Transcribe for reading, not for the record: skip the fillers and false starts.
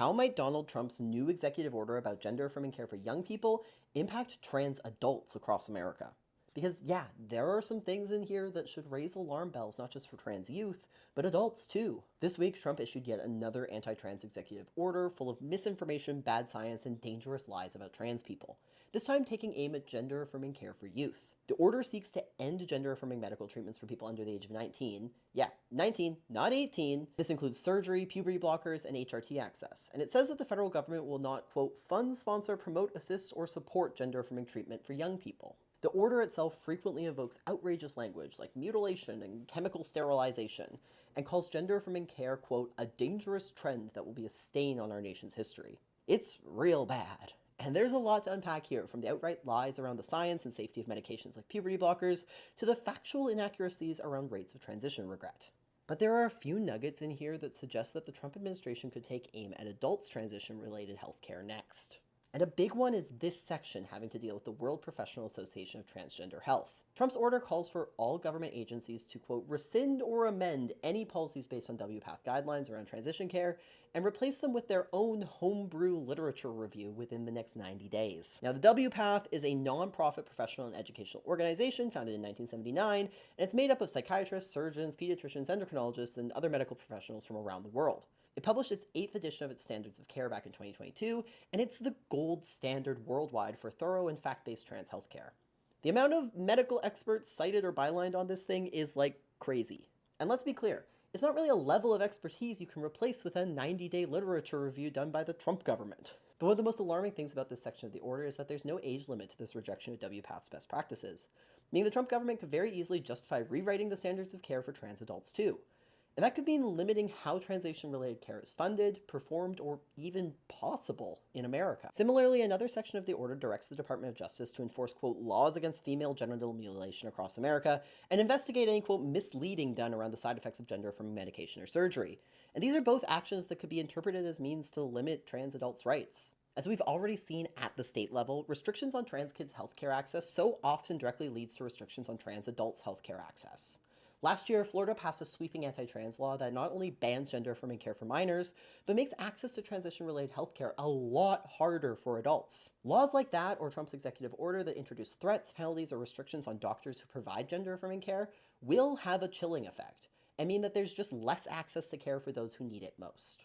How might Donald Trump's new executive order about gender-affirming care for young people impact trans adults across America? Because, yeah, there are some things in here that should raise alarm bells, not just for trans youth, but adults too. This week, Trump issued yet another anti-trans executive order full of misinformation, bad science, and dangerous lies about trans people, this time taking aim at gender-affirming care for youth. The order seeks to end gender-affirming medical treatments for people under the age of 19. Yeah, 19, not 18. This includes surgery, puberty blockers, and HRT access. And it says that the federal government will not, quote, fund, sponsor, promote, assist, or support gender-affirming treatment for young people. The order itself frequently evokes outrageous language like mutilation and chemical sterilization, and calls gender-affirming care, quote, a dangerous trend that will be a stain on our nation's history. It's real bad. And there's a lot to unpack here, from the outright lies around the science and safety of medications like puberty blockers, to the factual inaccuracies around rates of transition regret. But there are a few nuggets in here that suggest that the Trump administration could take aim at adults' transition-related healthcare next. And a big one is this section having to deal with the World Professional Association of Transgender Health. Trump's order calls for all government agencies to, quote, rescind or amend any policies based on WPATH guidelines around transition care and replace them with their own homebrew literature review within the next 90 days. Now, the WPATH is a non-profit professional and educational organization founded in 1979, and it's made up of psychiatrists, surgeons, pediatricians, endocrinologists, and other medical professionals from around the world. It published its 8th edition of its Standards of Care back in 2022, and it's the gold standard worldwide for thorough and fact-based trans healthcare. The amount of medical experts cited or bylined on this thing is like crazy. And let's be clear, it's not really a level of expertise you can replace with a 90-day literature review done by the Trump government. But one of the most alarming things about this section of the order is that there's no age limit to this rejection of WPATH's best practices, meaning the Trump government could very easily justify rewriting the standards of care for trans adults too. And that could mean limiting how transition-related care is funded, performed, or even possible in America. Similarly, another section of the order directs the Department of Justice to enforce, quote, laws against female genital mutilation across America and investigate any, quote, misleading done around the side effects of gender-affirming medication or surgery. And these are both actions that could be interpreted as means to limit trans adults' rights. As we've already seen at the state level, restrictions on trans kids' healthcare access so often directly leads to restrictions on trans adults' healthcare access. Last year, Florida passed a sweeping anti-trans law that not only bans gender-affirming care for minors, but makes access to transition-related healthcare a lot harder for adults. Laws like that, or Trump's executive order that introduce threats, penalties, or restrictions on doctors who provide gender-affirming care, will have a chilling effect, and mean that there's just less access to care for those who need it most.